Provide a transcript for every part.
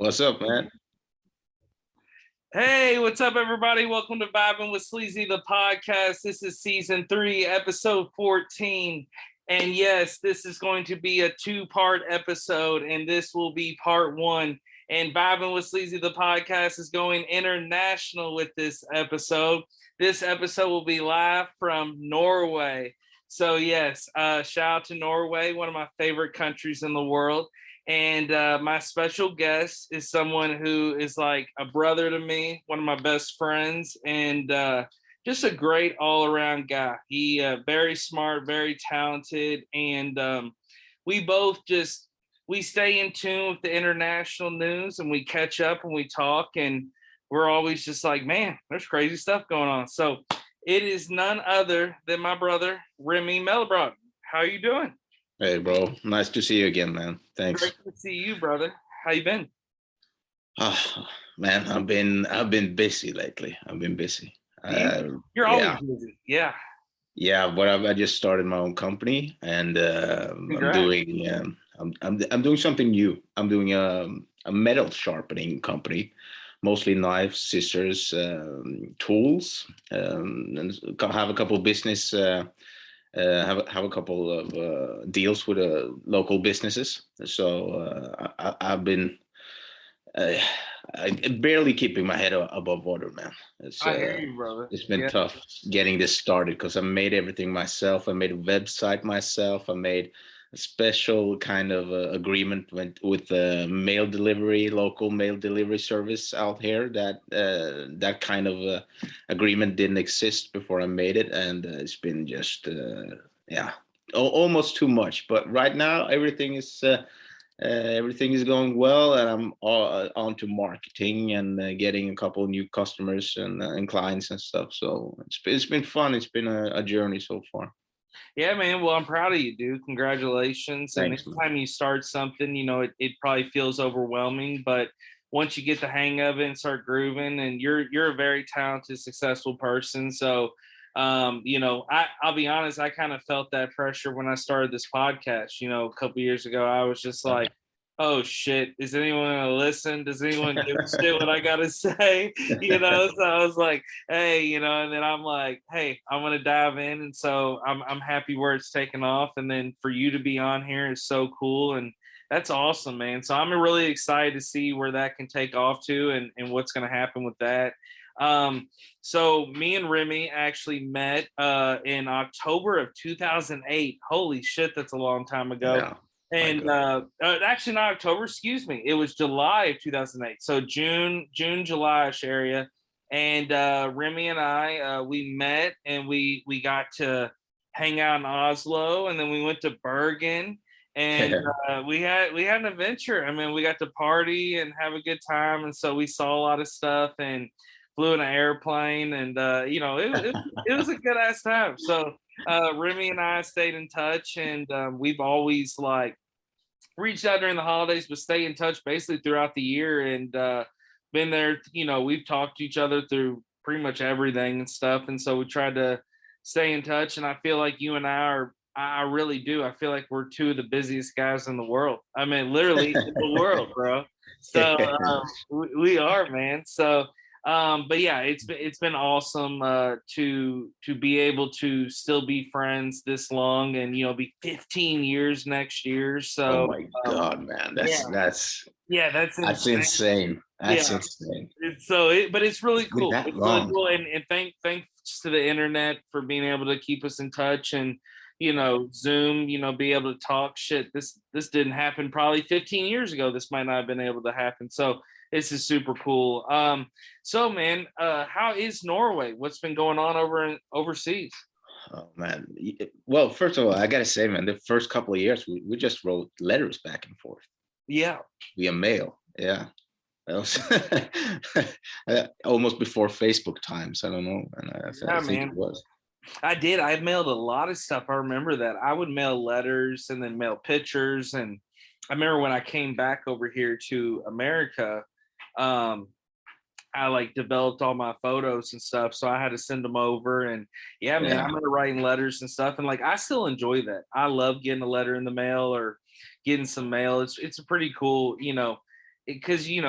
What's up, man? Hey, what's up, everybody? Welcome to Vibing with Sleezy, the podcast. This is season 3, episode 14. And yes, this is going to be a 2-part episode, and this will be part 1. And Vibing with Sleezy, the podcast, is going international with this episode. This episode will be live from Norway. So yes, shout out to Norway, one of my favorite countries in the world. And my special guest is someone who is like a brother to me, one of my best friends, and just a great all-around guy. He very smart, very talented, and we both we stay in tune with the international news, and we catch up and we talk, and we're always just like, man, there's crazy stuff going on. So it is none other than my brother, Remi Melbraten. How are you doing? Hey, bro. Nice to see you again, man. Thanks. Great to see you, brother. How you been? Oh, man, I've been busy lately. I've been busy. You're always busy. Yeah. Yeah, but I just started my own company, and I'm doing something new. I'm doing a metal sharpening company, mostly knives, scissors, tools, and have a couple of business. Have a couple of deals with local businesses. So I've been barely keeping my head above water, man. I hear you, brother. It's been tough getting this started because I made everything myself. I made a website myself. I made a special kind of agreement with the mail delivery, local mail delivery service out here. That kind of agreement didn't exist before I made it, and it's been just almost too much. But right now, everything is going well, and I'm on to marketing and getting a couple of new customers and clients and stuff. So it's been fun. It's been a journey so far. Yeah, man. Well, I'm proud of you, dude. Congratulations. Thanks, and anytime you start something, it probably feels overwhelming, but once you get the hang of it and start grooving, and you're a very talented, successful person. So, I'll be honest, I kind of felt that pressure when I started this podcast, a couple years ago. I was just like, oh shit, is anyone gonna listen? Does anyone give a shit what I gotta say? So I was like, hey, and then I'm like, hey, I'm gonna dive in. And so I'm happy where it's taken off. And then for you to be on here is so cool. And that's awesome, man. So I'm really excited to see where that can take off to, and what's gonna happen with that. So me and Remi actually met in October of 2008. Holy shit, that's a long time ago. Yeah. And actually not October, excuse me. It was July of 2008. So June, July-ish area. And Remi and I, we met, and we got to hang out in Oslo, and then we went to Bergen, and we had an adventure. I mean, we got to party and have a good time, and so we saw a lot of stuff and flew in an airplane, and it was a good ass time. So Remi and I stayed in touch, and we've always reached out during the holidays, but stay in touch basically throughout the year, and been there. We've talked to each other through pretty much everything and stuff, and so we tried to stay in touch. And I feel like you and I really do. I feel like we're two of the busiest guys in the world. I mean, literally in the world, bro. So we are, man. So but yeah, it's been awesome to be able to still be friends this long, and be 15 years next year. So oh my god, man, that's insane. That's insane. But it's really cool. That long. Really cool. And thanks to the internet for being able to keep us in touch, and Zoom, be able to talk shit. This didn't happen probably 15 years ago. This might not have been able to happen. So this is super cool. So man, how is Norway? What's been going on overseas? Oh man. Well, first of all, I gotta say, man, the first couple of years we just wrote letters back and forth. Yeah. Via mail. Yeah. That was almost before Facebook times. I don't know. And I think it was. I did. I mailed a lot of stuff. I remember that. I would mail letters and then mail pictures. And I remember when I came back over here to America, I developed all my photos and stuff, so I had to send them over. And yeah, man, I'm writing letters and stuff, and I still enjoy that. I love getting a letter in the mail or getting some mail. It's a pretty cool, because you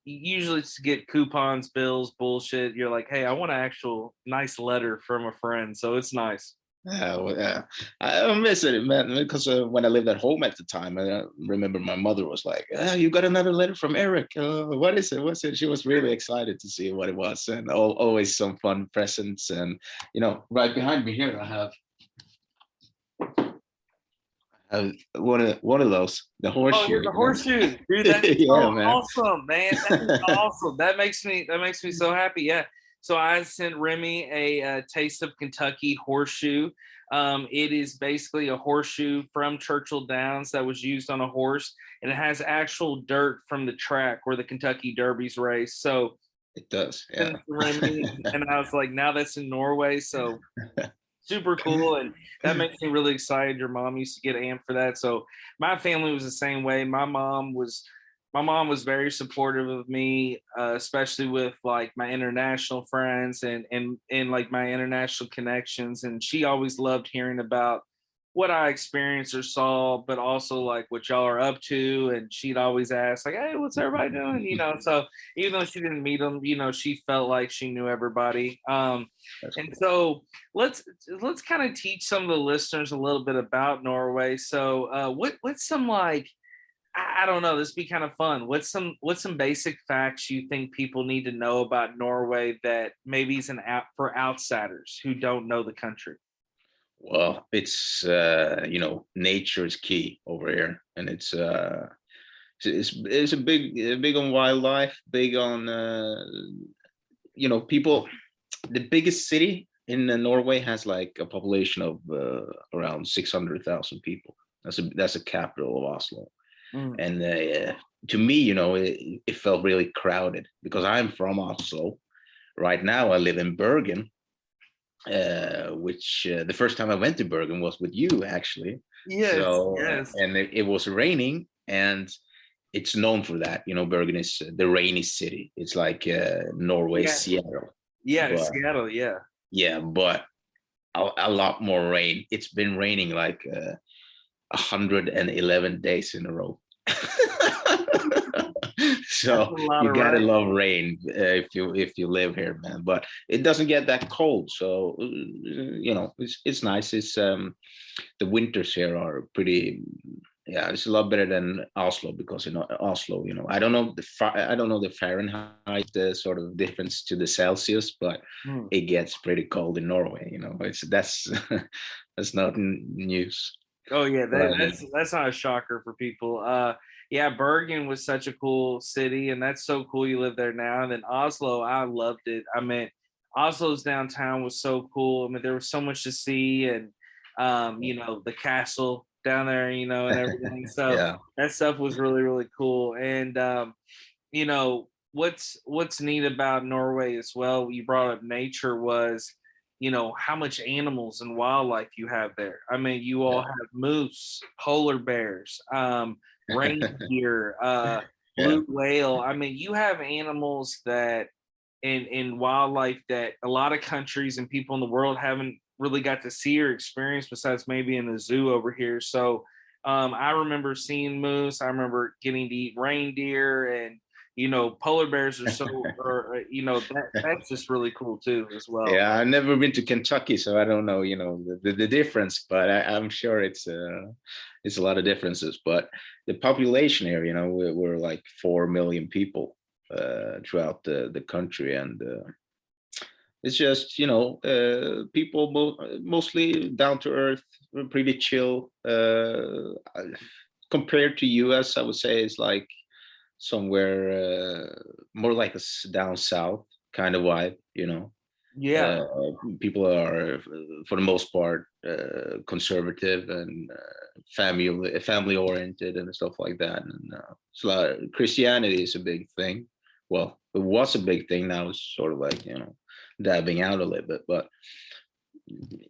usually to get coupons, bills, bullshit. You're like, hey, I want an actual nice letter from a friend, so it's nice. Yeah, well, yeah. I miss it, man, because when I lived at home at the time, I remember my mother was like, "You got another letter from Eric. What is it? What's it?" She was really excited to see what it was, and always some fun presents. And right behind me here, I have one of those, the Oh, horseshoe. here's a horseshoe, dude. That's Yeah, so man. awesome, man. That is awesome. That makes me so happy. Yeah. So I sent Remi a Taste of Kentucky horseshoe. It is basically a horseshoe from Churchill Downs that was used on a horse, and it has actual dirt from the track where the Kentucky Derby's race. So It does. sent Yeah. it to Remi, and I was like, now that's in Norway, so super cool, and that makes me really excited. Your mom used to get amped for that, so my family was the same way. My mom was very supportive of me, especially with like my international friends and like my international connections, and she always loved hearing about what I experienced or saw, but also like what y'all are up to. And she'd always ask, like, hey, what's everybody doing? So even though she didn't meet them, she felt like she knew everybody. That's And cool. so let's kind of teach some of the listeners a little bit about Norway. So what's some like I don't know, this would be kind of fun. What's some basic facts you think people need to know about Norway that maybe is an app for outsiders who don't know the country? Well, it's nature is key over here, and it's a big on wildlife, big on people. The biggest city in Norway has like a population of around 600,000 people. That's a capital of Oslo, Mm. and to me, it felt really crowded because I'm from Oslo. Right now, I live in Bergen, which the first time I went to Bergen was with you actually. Yes, So yes. and it was raining, and it's known for that. Bergen is the rainy city. It's like Norway's Yeah. Seattle, Yeah, but Seattle, yeah. yeah, but a lot more rain. It's been raining like 111 days in a row. That's So a lot you of gotta rain. love rain if you live here, man. But it doesn't get that cold, so it's nice. It's the winters here are pretty. Yeah, it's a lot better than Oslo because in Oslo, I don't know the Fahrenheit sort of difference to the Celsius, but Hmm. it gets pretty cold in Norway. That's that's not news. Oh yeah, But that's not a shocker for people. Yeah, Bergen was such a cool city, and that's so cool you live there now. And then Oslo, I loved it. I mean, Oslo's downtown was so cool. I mean, there was so much to see, and the castle down there, and everything. So yeah, that stuff was really, really cool. And what's neat about Norway as well, you brought up nature, was how much animals and wildlife you have there. I mean, you all yeah, have moose, polar bears, reindeer, yeah. blue whale. I mean, you have animals that in wildlife that a lot of countries and people in the world haven't really got to see or experience besides maybe in the zoo over here. So I remember seeing moose. I remember getting to eat reindeer, and polar bears are so, or that's just really cool too as well. Yeah, I've never been to Kentucky, so I don't know, the difference, but I'm sure it's a lot of differences. But the population here, we're like 4 million people throughout the country, and it's just people mostly down to earth, pretty chill. Compared to US, I would say it's like somewhere more like down south kind of vibe. Yeah, uh, People are for the most part conservative and family oriented and stuff like that, and so Christianity is a big thing. Well, it was a big thing. Now it's sort of like dabbing out a little bit, but yeah,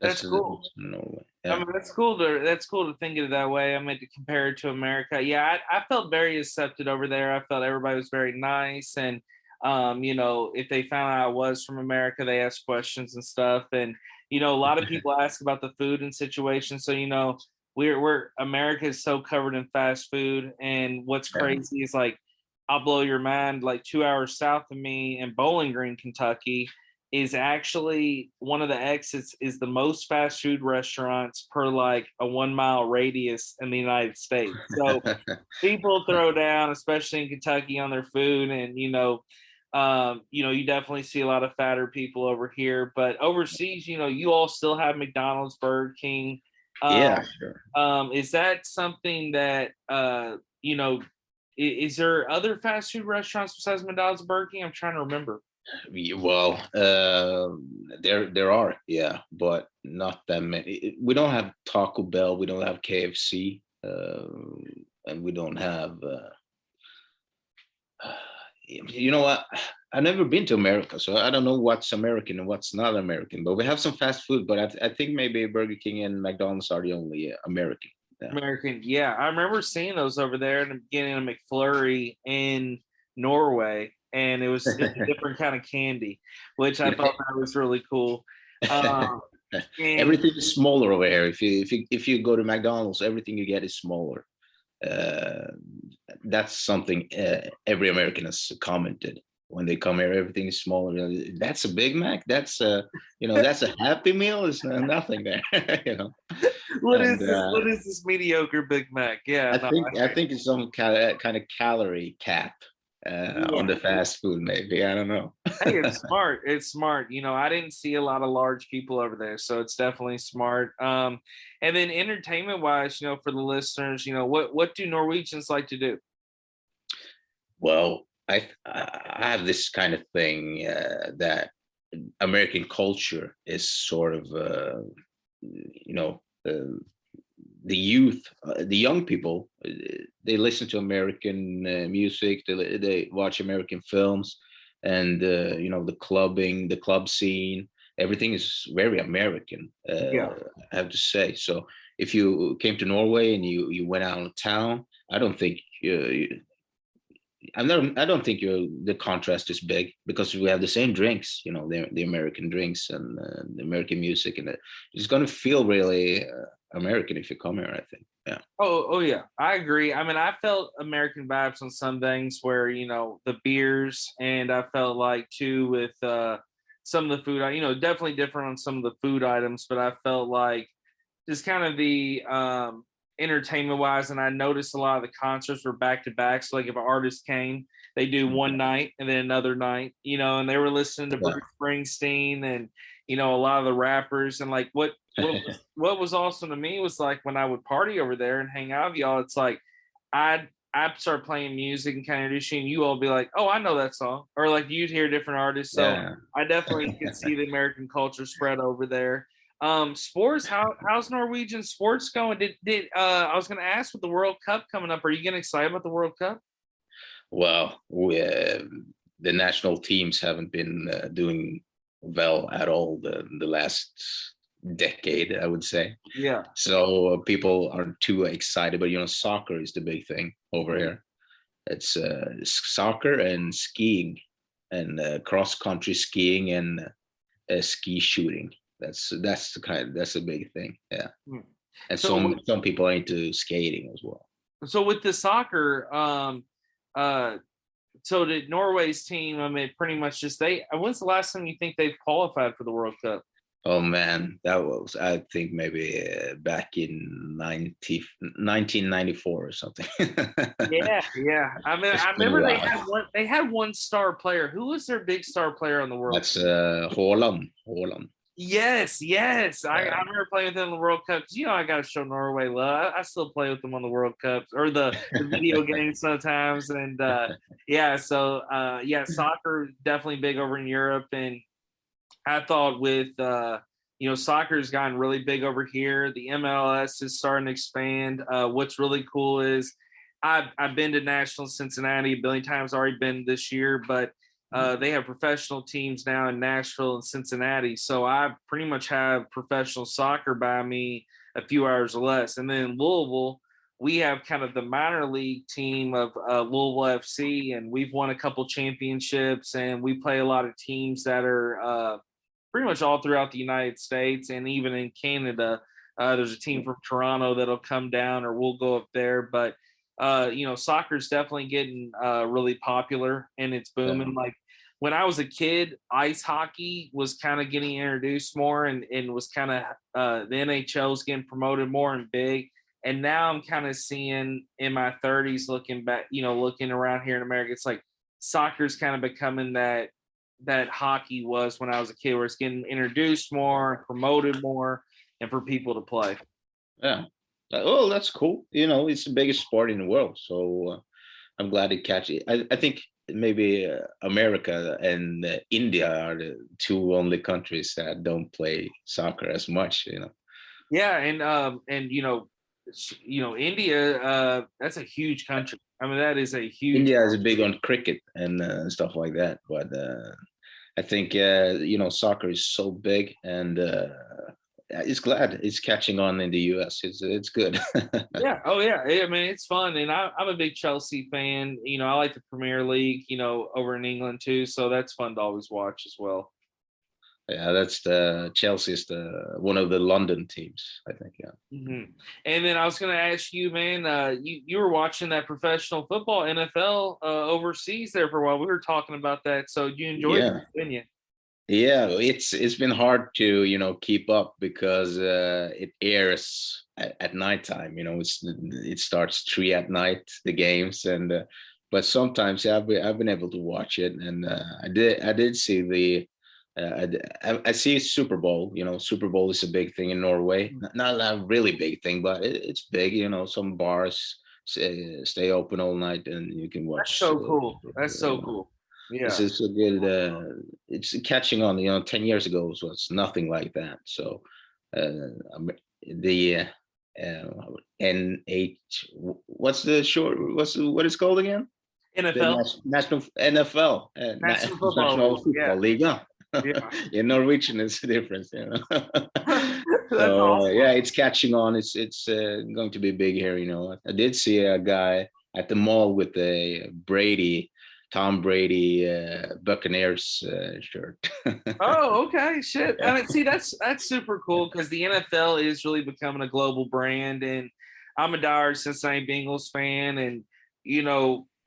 that's cool. that's Norway. I Yeah. mean, that's cool to think of it that way. I mean, to compare it to America, yeah, I felt very accepted over there. I felt everybody was very nice, and if they found out I was from America, they asked questions and stuff. And a lot of people ask about the food and situation. So we're America is so covered in fast food, and what's Yeah. crazy is like I'll blow your mind. Like 2 hours south of me in Bowling Green, Kentucky, is actually one of the exits is the most fast food restaurants per like a 1 mile radius in the United States. So people throw down, especially in Kentucky, on their food, and you definitely see a lot of fatter people over here. But overseas, you all still have McDonald's, Burger King. Uh, Yeah, sure. is that something that is there other fast food restaurants besides McDonald's and Burger King? I'm trying to remember. Well, there are, yeah, but not that many. We don't have Taco Bell, we don't have KFC, and we don't have. You know what? I've never been to America, so I don't know what's American and what's not American. But we have some fast food. But I think maybe Burger King and McDonald's are the only American. Yeah. American, yeah, I remember seeing those over there and getting a McFlurry in Norway, and it was a different kind of candy, which I You know, thought that was really cool. Um, and everything is smaller over here. If you go to McDonald's, everything you get is smaller. Uh, that's something every American has commented when they come here. Everything is smaller. That's a Big Mac. That's a Happy Meal. It's nothing there. you know. what is And this? What is this mediocre Big Mac? Yeah, I no, think I think it's some kind of calorie cap on yeah. the fast food. Maybe I don't know. Hey, it's smart. It's smart. I didn't see a lot of large people over there, so it's definitely smart. And then entertainment wise, for the listeners, what do Norwegians like to do? Well, I have this kind of thing that American culture is sort of the youth, the young people, they listen to American music, they watch American films, and the club scene, everything is very American. Yeah. I have to say. So if you came to Norway and you went out of town, I don't think I don't think the contrast is big because we have the same drinks, the American drinks and the American music, and it's going to feel really American if you come here. I think, yeah. Oh yeah, I agree. I mean, I felt American vibes on some things where the beers, and I felt like too with some of the food. Definitely different on some of the food items, but I felt like just kind of the entertainment wise, and I noticed a lot of the concerts were back to back. So like if an artist came, they do one night and then another night, and they were listening to Yeah. Bruce Springsteen and a lot of the rappers. And like what was awesome to me was like when I would party over there and hang out with y'all, it's like I'd start playing music and kind of introducing you all be like, oh, I know that song, or like you'd hear different artists. So Yeah. I definitely could see the American culture spread over there. Sports, how's Norwegian sports going? Did I was gonna ask with the World Cup coming up, are you getting excited about the World Cup? Well, the national teams haven't been doing well at all the last decade, I would say. Yeah. So people aren't too excited, but soccer is the big thing over here. It's soccer and skiing and cross country skiing and ski shooting. That's a big thing. Yeah. Hmm. And So some people are into skating as well. so with the soccer, uh so the Norway's team, I mean, pretty much just when's the last time you think they've qualified for the World Cup? Oh man, that was, I think, maybe back in 1994 or something. Yeah, yeah. I mean, It's I been a remember while. they had one star player. Who was their big star player on the World That's Cup? Haaland. Haaland. Yes, yes. I Yeah. remember playing with them in the World Cup because I got to show Norway love. I still play with them on the World Cups or the video games sometimes. And yeah, so yeah, soccer definitely big over in Europe. And I thought with soccer's gotten really big over here. The MLS is starting to expand. What's really cool is I've been to National Cincinnati a billion times. Already been this year, but they have professional teams now in Nashville and Cincinnati. So I pretty much have professional soccer by me a few hours or less. And then in Louisville, we have kind of the minor league team of Louisville FC, and we've won a couple championships, and we play a lot of teams that are pretty much all throughout the United States and even in Canada. There's a team from Toronto that'll come down, or we'll go up there. But soccer's definitely getting really popular, and it's booming. Yeah. Like when I was a kid, ice hockey was kind of getting introduced more, and was kind of the NHL was getting promoted more and big. And now I'm kind of seeing in my 30s, looking back, looking around here in America, it's like soccer's kind of becoming that hockey was when I was a kid, where it's getting introduced more, promoted more, and for people to play. Yeah. Oh, that's cool. It's the biggest sport in the world, so I'm glad it catch it. I think maybe America and India are the two only countries that don't play soccer as much. Yeah, and India, that's a huge country. I mean, that is a huge. India is big on cricket and stuff like that, but I think soccer is so big, and it's glad it's catching on in the US. It's good. Yeah. Oh, yeah. I mean, it's fun, and I'm a big Chelsea fan. I like the Premier League. Over in England too, so that's fun to always watch as well. Yeah, that's the Chelsea is the one of the London teams, I think. Yeah. Mm-hmm. And then I was going to ask you, man, you were watching that professional football NFL overseas there for a while. We were talking about that, so you enjoyed it, didn't you? Yeah, it's been hard to keep up because it airs at nighttime. It starts 3 at night, the games, and but sometimes I've been able to watch it, and I did see the I see Super Bowl. Super Bowl is a big thing in Norway. Not a really big thing, but it's big. Some bars stay open all night, and you can watch. That's so cool. That's so cool. Yeah, it's a good. It's catching on. 10 years ago was nothing like that. So the NH. What's the short? What it's called again? NFL, The national NFL, National National Football Football League. Yeah. Yeah. Norwegian is the difference. That's awesome. Yeah, it's catching on. It's going to be big here. I did see a guy at the mall with a Tom Brady Buccaneers shirt. Oh, okay, shit. I mean, see, that's super cool because the NFL is really becoming a global brand, and I'm a diehard Cincinnati Bengals fan, and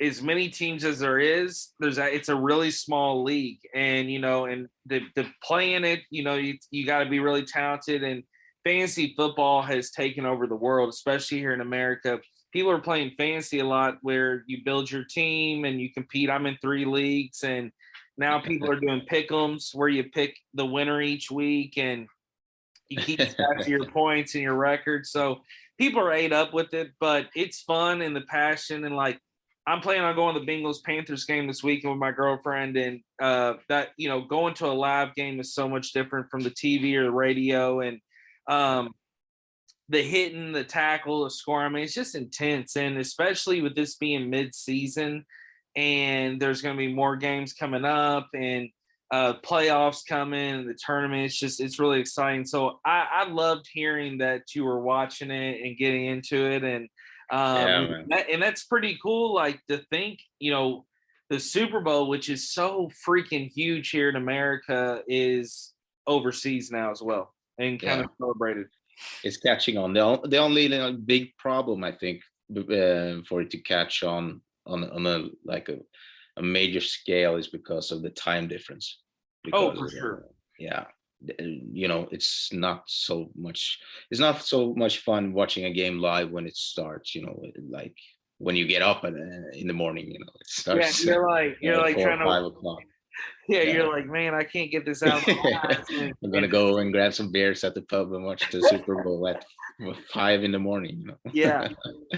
as many teams as there is, it's a really small league, and and the playing it, you got to be really talented, and fantasy football has taken over the world, especially here in America. People are playing fantasy a lot, where you build your team and you compete. I'm in 3 leagues, and now people are doing pick'ems, where you pick the winner each week and you keep track of your points and your record. So people are ate up with it, but it's fun, and the passion, and like I'm planning on going to the Bengals Panthers game this weekend with my girlfriend, and that going to a live game is so much different from the TV or the radio, and the hitting, the tackle, the score. I mean, it's just intense, and especially with this being mid-season, and there's going to be more games coming up, and playoffs coming, and the tournament. It's really exciting. So I loved hearing that you were watching it and getting into it, and that's pretty cool. Like to think, the Super Bowl, which is so freaking huge here in America, is overseas now as well, and kind of celebrated. It's catching on. The only big problem, I think, for it to catch on a major scale is because of the time difference. Because, for sure. It's not so much fun watching a game live when it starts. Like when you get up in the morning. It starts. Yeah, you're like 4 trying to 5 o'clock. Yeah, you're like, man, I can't get this out. I'm gonna go and grab some beers at the pub and watch the Super Bowl at 5 in the morning. Yeah,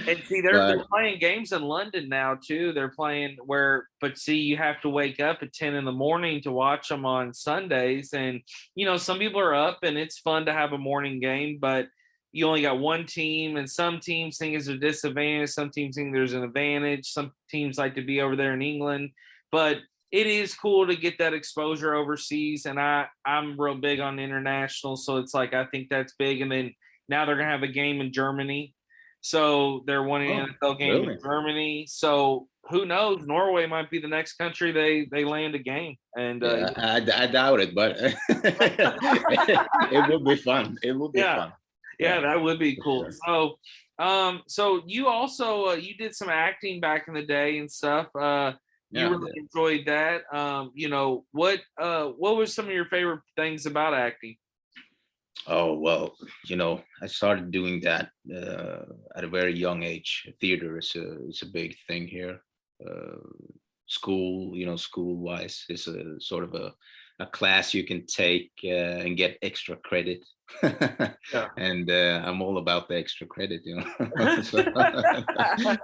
and see, they're playing games in London now too. They're playing but see, you have to wake up at 10 in the morning to watch them on Sundays, and some people are up, and it's fun to have a morning game, but you only got one team, and some teams think it's a disadvantage. Some teams think there's an advantage. Some teams like to be over there in England, but it is cool to get that exposure overseas, and I'm real big on international, so it's like I think that's big. And then now they're gonna have a game in Germany, so they're wanting an NFL game in Germany. So who knows? Norway might be the next country they land a game. And I doubt it, but it will be fun. It will be fun. Yeah, that would be for cool. sure. So you also you did some acting back in the day and stuff. You Yeah, I really did. enjoyed that. What was some of your favorite things about acting? Oh well, I started doing that at a very young age. Theater is a big thing here. Uh, School, school wise, is a sort of a class you can take and get extra credit. Yeah. And I'm all about the extra credit, so, so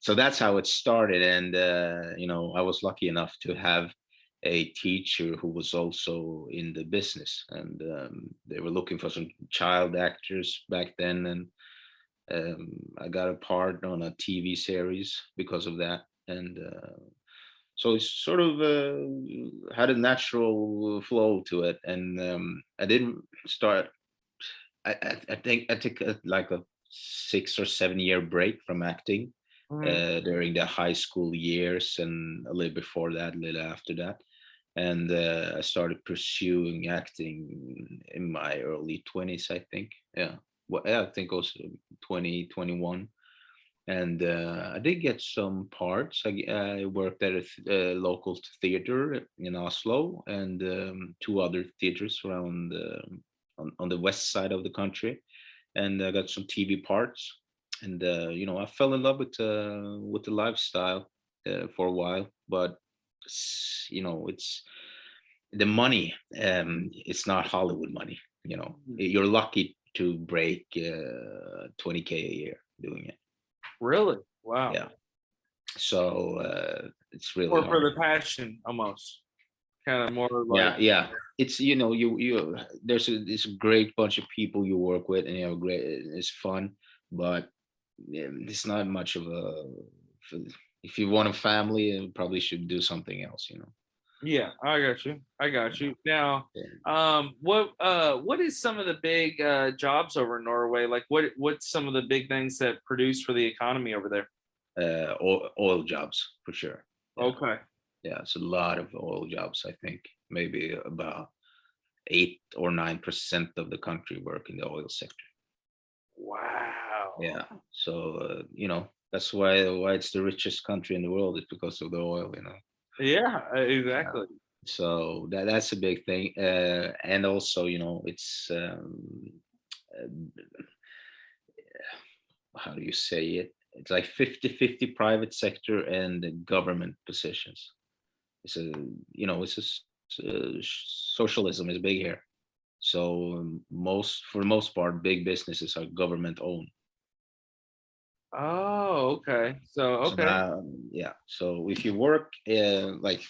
so that's how it started. And I was lucky enough to have a teacher who was also in the business, and they were looking for some child actors back then. And I got a part on a TV series because of that. And so it's sort of had a natural flow to it. And I didn't start. I think I took like a 6 or 7 year break from acting Mhm. during the high school years, and a little before that, a little after that. And I started pursuing acting in my early 20s, I think. Yeah. Well, yeah, I think also 2021. And I did get some parts. I worked at a local theater in Oslo, and two other theaters around on the west side of the country, and I got some TV parts. And I fell in love with the lifestyle for a while. But it's the money. It's not Hollywood money. You're lucky to break 20K a year doing it. Really? Wow. Yeah. So it's really Or for hard. the passion almost. Kind of more like Yeah, yeah. It's you there's this great bunch of people you work with, and great. It's fun, but it's not much of a. For, if you want a family, you probably should do something else. yeah, I got you. I got Yeah. you. Now, Yeah. what is some of the big jobs over in Norway? Like what's some of the big things that produce for the economy over there? Oil jobs for sure. Yeah, Okay. yeah. It's a lot of oil jobs. I think maybe about 8 or 9% of the country work in the oil sector. Wow. Yeah. So that's why it's the richest country in the world, is because of the oil. Yeah, Yeah. exactly. So that's a big thing. And also, it's uh, how do you say it? It's like 50-50 private sector and the government positions. It's a it's a socialism is big here. So for the most part, big businesses are government owned. Oh, okay. So, So okay. now, yeah. So if you work, like,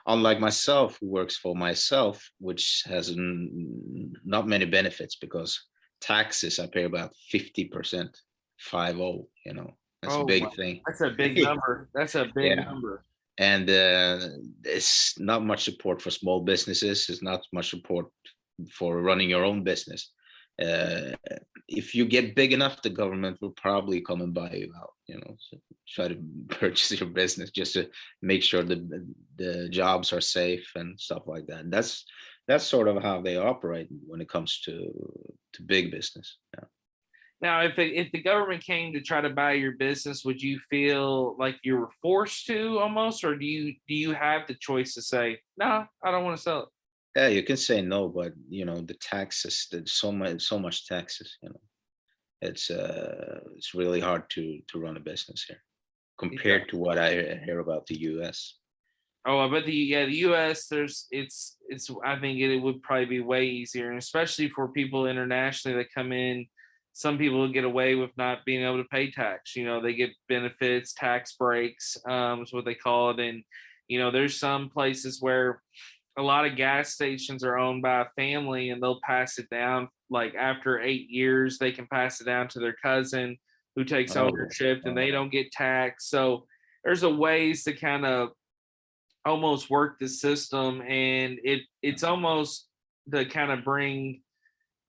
unlike myself, who works for myself, which has not many benefits, because taxes I pay about 50%, 50. That's a Oh, wow. big thing. That's a big number. That's a big Yeah. number. And it's not much support for small businesses. There's not much support for running your own business. Uh, if you get big enough, the government will probably come and buy you out. So try to purchase your business just to make sure that the jobs are safe and stuff like that. That's sort of how they operate when it comes to big business. Yeah. Now, if the government came to try to buy your business, would you feel like you were forced to almost, or do you have the choice to say, no, I don't want to sell it? Yeah, you can say no, but the taxes. There's so much taxes. It's really hard to run a business here Yeah. compared to what I hear about the U.S. Oh, I bet the U.S. It's I think it would probably be way easier, and especially for people internationally that come in. Some people get away with not being able to pay tax. They get benefits, tax breaks, is what they call it. And there's some places where a lot of gas stations are owned by a family, and they'll pass it down. Like after 8 years, they can pass it down to their cousin who takes Oh, ownership, and they don't get taxed. So there's a ways to kind of almost work the system, and it's almost to kind of bring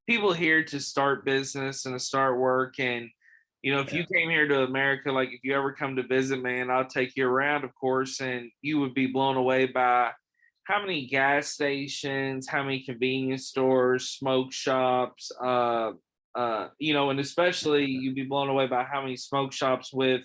people here to start business and to start work. And if yeah. you came here to America, like if you ever come to visit, man, I'll take you around, of course, and you would be blown away by how many gas stations, how many convenience stores, smoke shops, And especially you'd be blown away by how many smoke shops with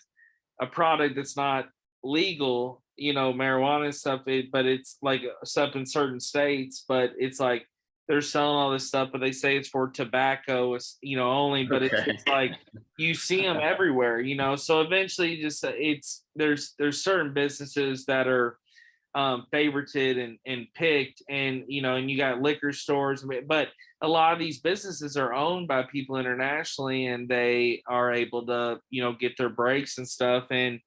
a product that's not legal, marijuana and stuff, but it's like stuff in certain states, but it's like they're selling all this stuff, but they say it's for tobacco, only, but it's Okay. just like you see them everywhere, so eventually just there's certain businesses that are favorited and picked, and and you got liquor stores, but a lot of these businesses are owned by people internationally, and they are able to get their breaks and stuff, and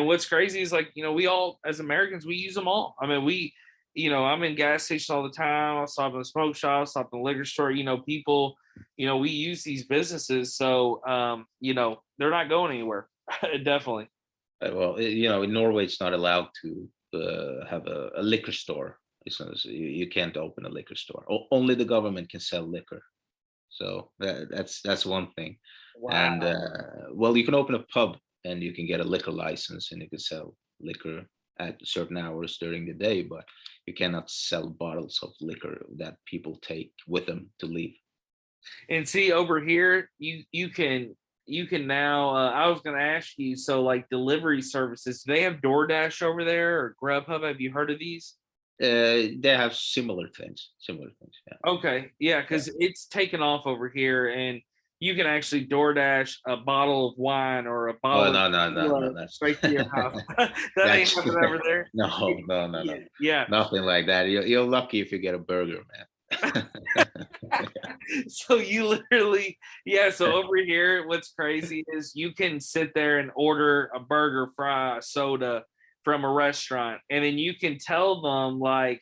what's crazy is like we all as Americans we use them all. I mean I'm in gas stations all the time. I'll stop in the smoke shop, I'll stop in the liquor store. People, we use these businesses, so they're not going anywhere. Definitely. Well, in Norway, it's not allowed to have a liquor store. You can't open a liquor store. Only the government can sell liquor. So that's one thing. And Wow. well, you can open a pub and you can get a liquor license and you can sell liquor at certain hours during the day, but you cannot sell bottles of liquor that people take with them to leave. And see over here, you can now. I was going to ask you, so like delivery services, do they have DoorDash over there or Grubhub? Have you heard of these? They have similar things. Similar things. Yeah. Okay, yeah, Yeah. because it's taken off over here, and you can actually DoorDash a bottle of wine or a Oh, bottle of no. tequila That's straight to your house. That ain't that's happening over there. no. Yeah, yeah. Nothing like that. You're lucky if you get a burger, man. So you literally, yeah. So over here, what's crazy is you can sit there and order a burger, fry, soda from a restaurant, and then you can tell them like,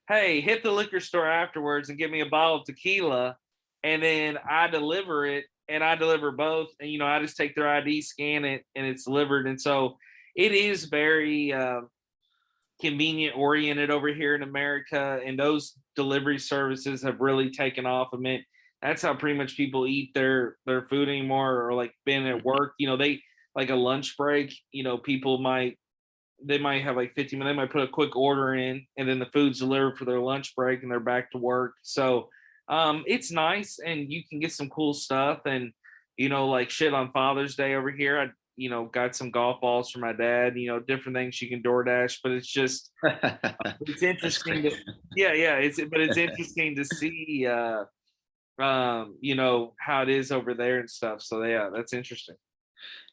"Hey, hit the liquor store afterwards and give me a bottle of tequila," and then I deliver it, and I deliver both, and I just take their ID, scan it, and it's delivered, and so it is very convenient oriented over here in America, and those delivery services have really taken off. I mean, that's how pretty much people eat their food anymore, or like been at work. They like a lunch break. People might have like 50 minutes. They might put a quick order in, and then the food's delivered for their lunch break, and they're back to work. So it's nice, and you can get some cool stuff. And like shit on Father's Day over here, I got some golf balls for my dad. Different things you can DoorDash, but it's just it's That's interesting great. to yeah, it's interesting to see how it is over there and stuff. So yeah, that's interesting.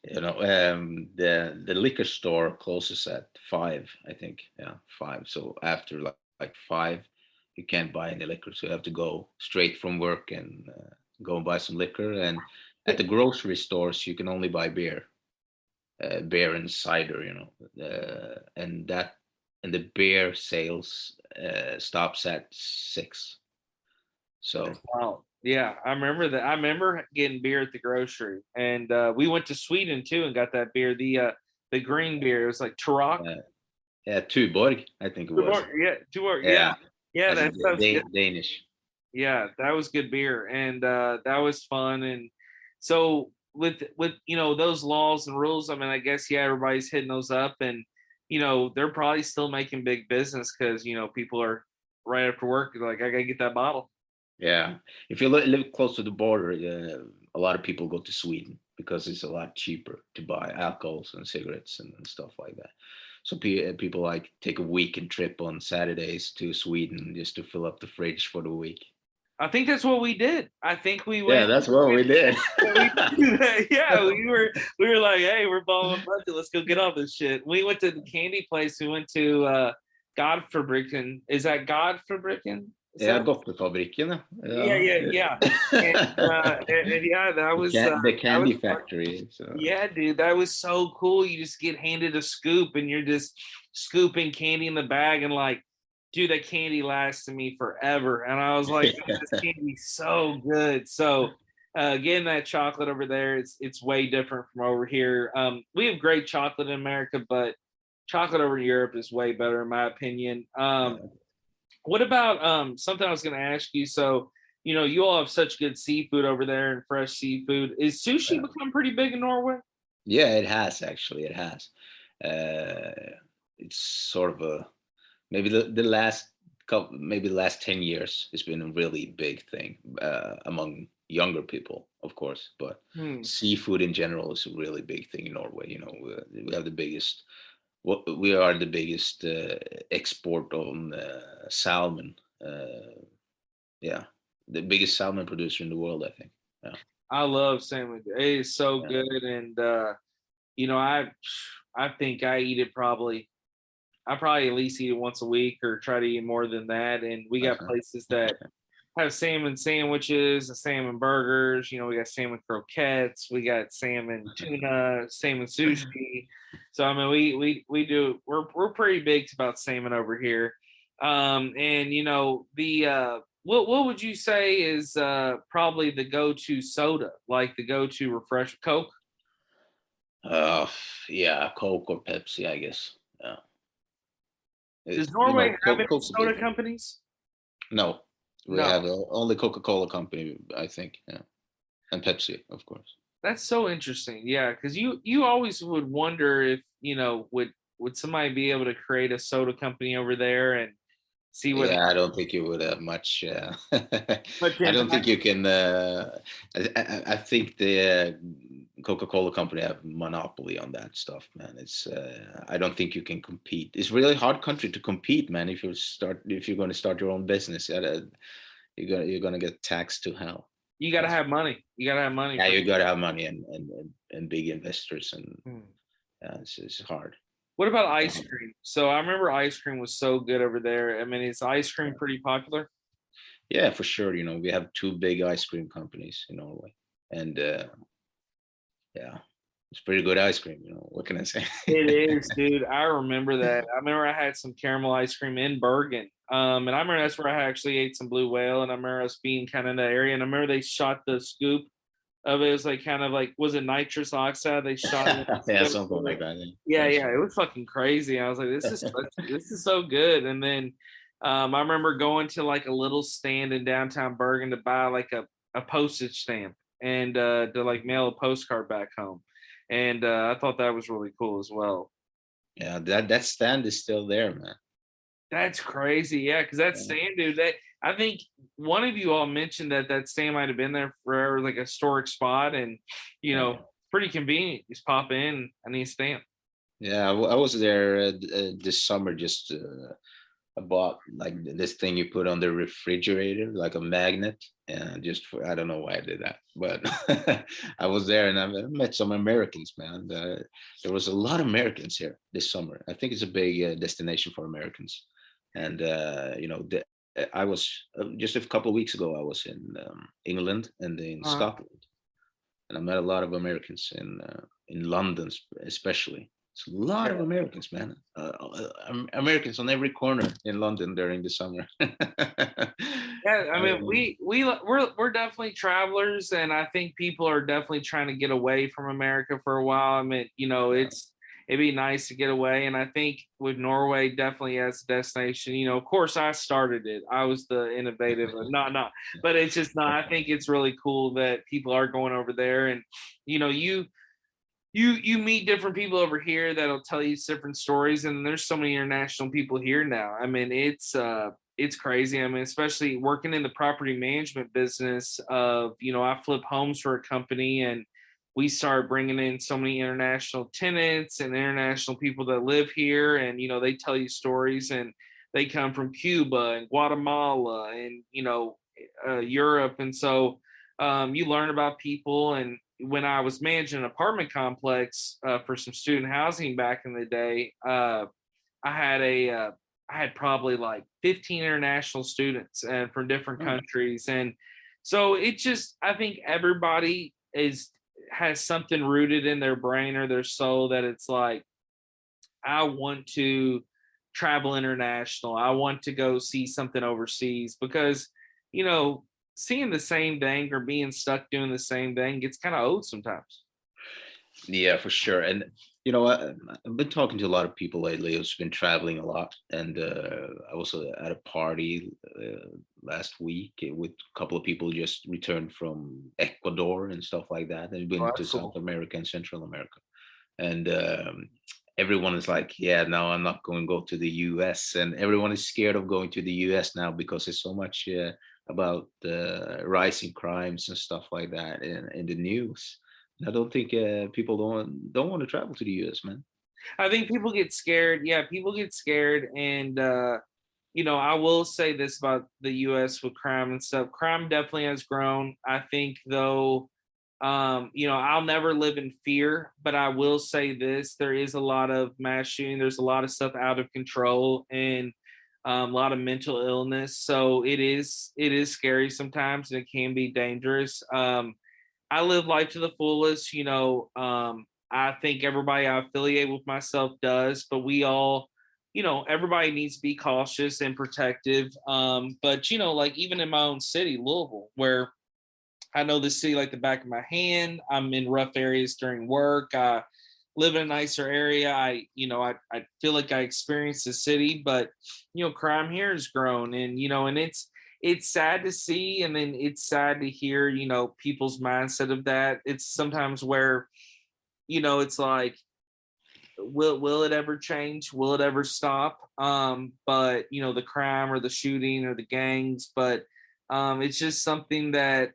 The liquor store closes at 5, I think. Yeah, 5. So after like 5, you can't buy any liquor. So you have to go straight from work and go and buy some liquor. And at the grocery stores, you can only buy beer and cider. And the beer sales stops at 6. So Wow. Yeah, I remember that. I remember getting beer at the grocery, and we went to Sweden too and got that beer, the green beer. It was like Turok. uh, yeah, Tuborg, I think it was. Yeah, Tuborg. Yeah, Yeah, yeah. that's That's good. Danish. Yeah, that was good beer, and that was fun. And so with those laws and rules, I mean, I guess yeah, everybody's hitting those up, and they're probably still making big business because people are right after work like I gotta get that bottle. Yeah, if you live close to the border, a lot of people go to Sweden because it's a lot cheaper to buy alcohols and cigarettes and stuff like that. So people like take a weekend trip on Saturdays to Sweden just to fill up the fridge for the week. I think that's what we did. I think we Yeah, went. that's what we did. Yeah, we were like, hey, we're balling a budget. Let's go get all this shit. We went to the candy place. We went to Godfabriken. Is that Godfabriken? Is Yeah, that? Gottefabriken. Yeah, Yeah, yeah, yeah. And yeah, that was the that was candy fun. factory. So Yeah, dude, that was so cool. You just get handed a scoop and you're just scooping candy in the bag and like, dude, that candy lasted me forever. And I was like, man, this candy's so good. So getting that chocolate over there, it's way different from over here. We have great chocolate in America, but chocolate over in Europe is way better in my opinion. yeah. What about something I was going to ask you? So, you all have such good seafood over there and fresh seafood. Is sushi Yeah. become pretty big in Norway? Yeah, it has actually. It has. It's sort of a maybe the last couple, maybe the last 10 years, it's been a really big thing among younger people, of course, but Hmm. seafood in general is a really big thing in Norway. We have the biggest. What we are the biggest export on salmon. Yeah, the biggest salmon producer in the world, I think. Yeah, I love salmon. It is so yeah. good, and I think I eat it probably. I probably at least eat it once a week, or try to eat more than that. And we got Uh-huh. places that have salmon sandwiches, salmon burgers. We got salmon croquettes, we got salmon tuna, salmon sushi. So I mean, we do. We're pretty big about salmon over here. And the what would you say is probably the go-to soda, like the go-to refresh Coke? Uh, yeah, Coke or Pepsi, I guess. Yeah, Does Norway have any Coke's a big soda one. companies? No, we No. have only Coca-Cola company, I think. Yeah, and Pepsi, of course. That's so interesting. Yeah, because you always would wonder if would somebody be able to create a soda company over there and see what Yeah, I don't think you would have much. much I don't think impact. you can. I think the Coca-Cola company have monopoly on that stuff, man. It's. I don't think you can compete. It's really hard country to compete, man. If you're going to start your own business, you're gonna get taxed to hell. You got to That's have money. You got to have money Yeah, for. you gotta have money and big investors, and Hmm. it's hard. What about Yeah. ice cream? So I remember ice cream was so good over there. I mean, is ice cream pretty popular? Yeah, for sure. We have two big ice cream companies in Norway, and yeah, it's pretty good ice cream. What can I say? It is, dude. I remember that. I remember I had some caramel ice cream in Bergen. And I remember that's where I actually ate some blue whale. And I remember us being kind of in that area. And I remember they shot the scoop of it. It was like kind of like, was it nitrous oxide? They shot it. Yeah, It something was like like, that. yeah, That's yeah, it was fucking crazy. I was like, this is so good. And then I remember going to like a little stand in downtown Bergen to buy like a postage stamp and to like mail a postcard back home. And I thought that was really cool as well. Yeah, that stand is still there, man. That's crazy. Yeah, because that Yeah, stand, dude, that I think one of you all mentioned that stand might have been there forever, like a historic spot, and yeah. pretty convenient. Just pop in, I need a stamp. Yeah, I was there this summer. Just I bought like this thing you put on the refrigerator, like a magnet, and just I don't know why I did that, but I was there and I met some Americans, man. There was a lot of Americans here this summer. I think it's a big destination for Americans, and I was just a couple of weeks ago. I was in England and in Uh, Scotland, and I met a lot of Americans in London, especially. It's a lot of yeah, Americans, man. Americans on every corner in London during the summer. yeah. I mean, Um, we're definitely travelers, and I think people are definitely trying to get away from America for a while. I mean, yeah, it'd be nice to get away, and I think with Norway definitely as a destination. Of course, I started it. I was the innovative, not, but it's just not. I think it's really cool that people are going over there, and you meet different people over here that'll tell you different stories, and there's so many international people here now. I mean, it's crazy. I mean, especially working in the property management business of, I flip homes for a company, and we start bringing in so many international tenants and international people that live here, and they tell you stories, and they come from Cuba and Guatemala and Europe, and so you learn about people. And when I was managing an apartment complex for some student housing back in the day, I had I had probably like 15 international students and from different oh, countries, and so it just, I think everybody is has something rooted in their brain or their soul that it's like, I want to travel international. I want to go see something overseas because, you know, seeing the same thing or being stuck doing the same thing gets kind of old sometimes. yeah, for sure. And I've been talking to a lot of people lately who's been traveling a lot, and I was at a party last week with a couple of people who just returned from Ecuador and stuff like that, and Oh, been to that's South cool. America and Central America. And everyone is like, yeah, no, I'm not going to go to the US, and everyone is scared of going to the US now because there's so much about the rising crimes and stuff like that in the news. I don't think people don't want to travel to the US, man. I think people get scared. Yeah, people get scared, and I will say this about the U.S. with crime and stuff. Crime definitely has grown. I think, though, I'll never live in fear, but I will say this: there is a lot of mass shooting. There's a lot of stuff out of control, and a lot of mental illness. So it is scary sometimes, and it can be dangerous. I live life to the fullest. I think everybody I affiliate with myself does, but we all, everybody needs to be cautious and protective. But like even in my own city, Louisville, where I know the city like the back of my hand, I'm in rough areas during work. I live in a nicer area. I feel like I experienced the city, but crime here has grown, and it's sad to see, and then it's sad to hear, people's mindset of that. It's sometimes where, it's like, will it ever change? Will it ever stop? But the crime or the shooting or the gangs, but it's just something that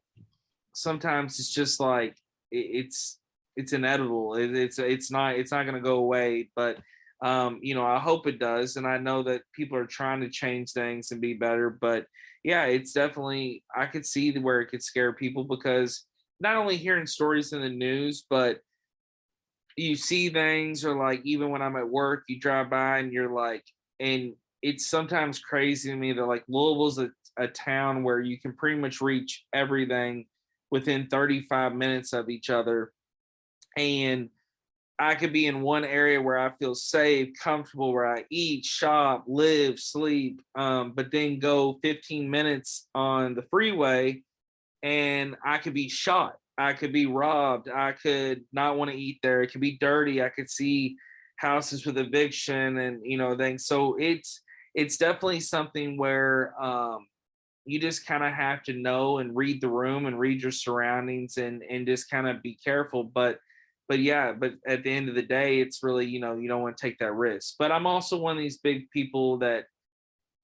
sometimes it's just like it's inevitable. It's not going to go away, but I hope it does, and I know that people are trying to change things and be better. But yeah, it's definitely, I could see where it could scare people, because not only hearing stories in the news, but you see things, or like even when I'm at work, you drive by and you're like, and it's sometimes crazy to me that like Louisville's a town where you can pretty much reach everything within 35 minutes of each other. And I could be in one area where I feel safe, comfortable, where I eat, shop, live, sleep, but then go 15 minutes on the freeway and I could be shot. I could be robbed. I could not want to eat there. It could be dirty. I could see houses with eviction and things. So it's definitely something where you just kind of have to know and read the room and read your surroundings and just kind of be careful. But yeah, but at the end of the day, it's really, you don't want to take that risk. But I'm also one of these big people that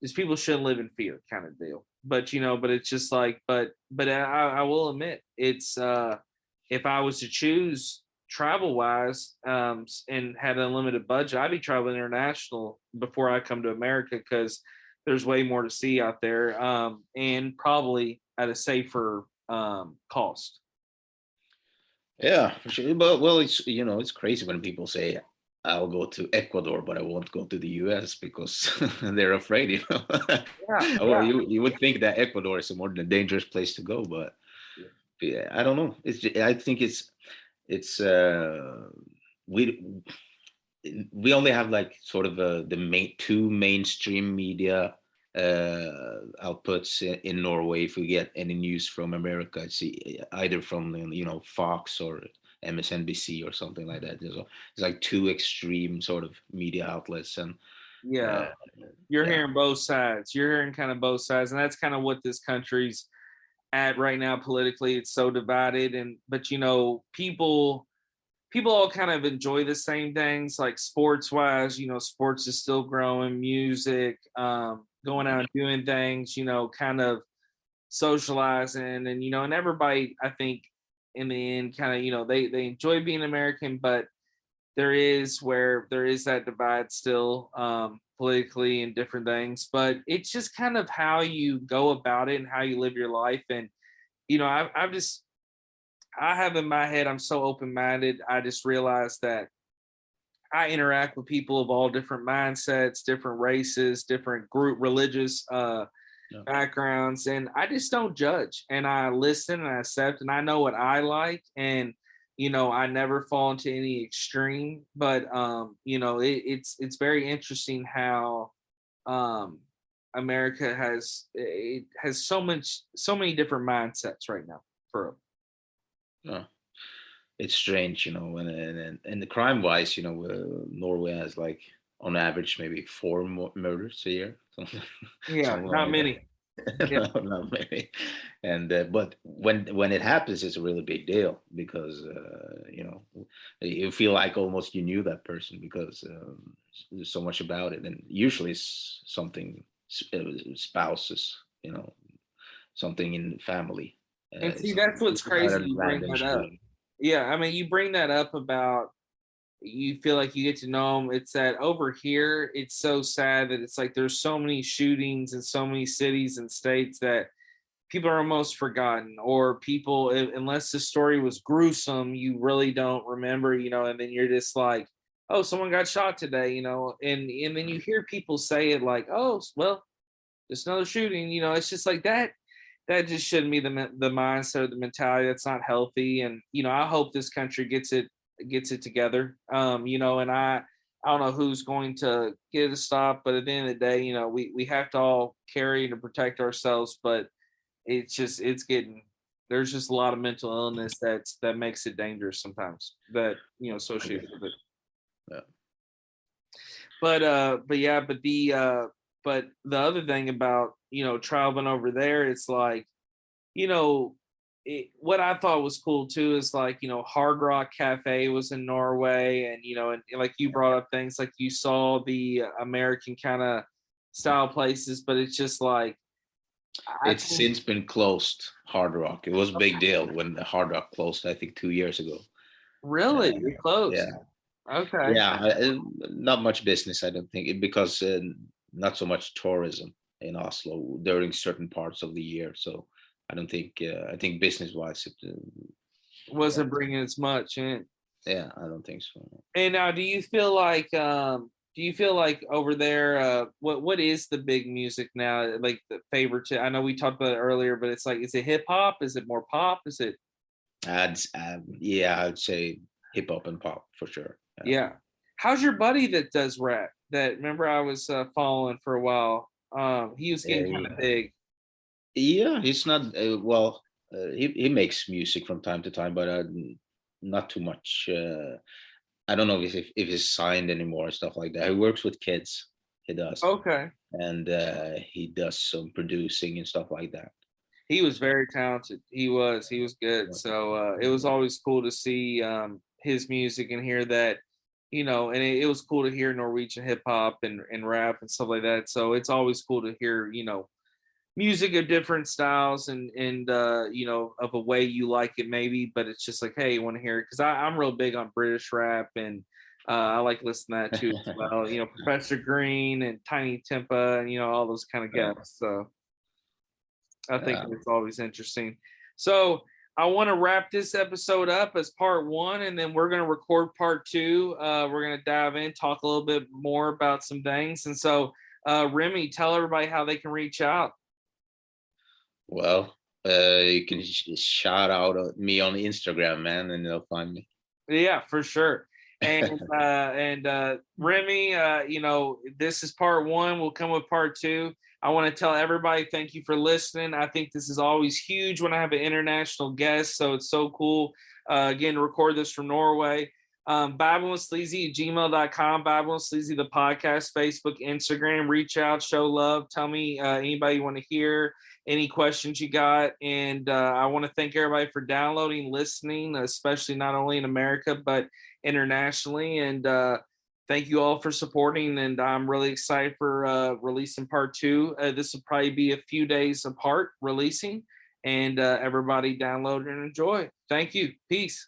just people shouldn't live in fear kind of deal. But but it's just like, but I will admit, it's if I was to choose travel wise, and had an unlimited budget, I'd be traveling international before I come to America, because there's way more to see out there, and probably at a safer cost. Yeah, for sure. But well, it's crazy when people say I'll go to Ecuador, but I won't go to the US because they're afraid. Yeah, Well, yeah, you would think that Ecuador is a more dangerous place to go, but yeah, I don't know. I think it's we we only have like sort of the main two mainstream media outputs in Norway. If we get any news from America, it's either from Fox or MSNBC or something like that. It's like two extreme sort of media outlets, and yeah. uh, You're yeah, hearing both sides. You're hearing kind of both sides, and that's kind of what this country's at right now politically. It's so divided, and but people all kind of enjoy the same things, like sports wise. Sports is still growing, music, going out and doing things, kind of socializing, and everybody, I think, in the end, kind of, they enjoy being American, but there is that divide still, politically and different things. But it's just kind of how you go about it and how you live your life. And I've just, I have in my head, I'm so open minded. I just realized that I interact with people of all different mindsets, different races, different group religious yeah, backgrounds, and I just don't judge. And I listen and I accept, and I know what I like, and I never fall into any extreme. But it's very interesting how um, America has so many different mindsets right now. For yeah. It's strange, and the crime wise, Norway has like on average maybe four murders a year, something, yeah, something not like many. that. Yeah, No, not many. And but when it happens, it's a really big deal because you feel like almost you knew that person because there's so much about it, and usually it's something spouses, something in the family. And see, It's that's what's not crazy. a You bring random that up. shooting. Yeah, I mean, you bring that up about you feel like you get to know them. It's that over here, it's so sad that it's like there's so many shootings in so many cities and states that people are almost forgotten, or people, unless the story was gruesome, you really don't remember, and then you're just like, oh, someone got shot today, and then you hear people say it like, oh, well, just another shooting, it's just like that just shouldn't be the mindset or the mentality. That's not healthy. And I hope this country gets it together. And I don't know who's going to get it to stop, but at the end of the day, we have to all carry and protect ourselves. But it's getting, there's just a lot of mental illness that makes it dangerous sometimes, that associated with it. Yeah. But the other thing about traveling over there, it's like, you know what I thought was cool too is like, Hard Rock Cafe was in Norway, and and like you brought up things like you saw the American kind of style places, but it's just like I It's think since been closed. Hard Rock. It was a big deal when the Hard Rock closed. I think 2 years ago. really it Yeah, closed. Okay. yeah. Not much business, I don't think, because not so much tourism in Oslo during certain parts of the year. So I don't think. I think business-wise, yeah, Wasn't bringing as much in. yeah. I don't think so. And now, do you feel like over there, what is the big music now? Like the favorite? I know we talked about it earlier, but it's like, is it hip hop? Is it more pop? Is it? Yeah, I'd say hip hop and pop for sure. Yeah. Yeah. How's your buddy that does rap? That, remember, I was following for a while. He was getting kind of Uh, big. yeah, he's not well. He makes music from time to time, but not too much. I don't know if he's signed anymore and stuff like that. He works with kids. He does, Okay. and he does some producing and stuff like that. He was So, very talented. He was good. So it was always cool to see his music and hear that, and it was cool to hear Norwegian hip hop and rap and stuff like that. So it's always cool to hear, music of different styles and of a way you like it maybe, but it's just like, hey, you want to hear it? Because I'm real big on British rap, and I like listening to that too as well. Professor Green and Tiny Tempa and all those kind of yeah, guys. So I think yeah. it's always interesting. So I want to wrap this episode up as part one, and then we're going to record part two. We're going to dive in, talk a little bit more about some things. And so, Remi, tell everybody how they can reach out. Well, you can shout out me on Instagram, man, and they'll find me. Yeah, for sure. And Remi, this is part one. We'll come with part two. I want to tell everybody thank you for listening. I think this is always huge when I have an international guest, so it's so cool. Again, to record this from Norway. Vibing with Sleezy at gmail.com, Vibing with Sleezy, the podcast, Facebook, Instagram. Reach out, show love. Tell me anybody you want to hear, any questions you got. And I want to thank everybody for downloading, listening, especially not only in America, but internationally. And thank you all for supporting. And I'm really excited for releasing part two. This will probably be a few days apart releasing. And everybody download and enjoy. Thank you. Peace.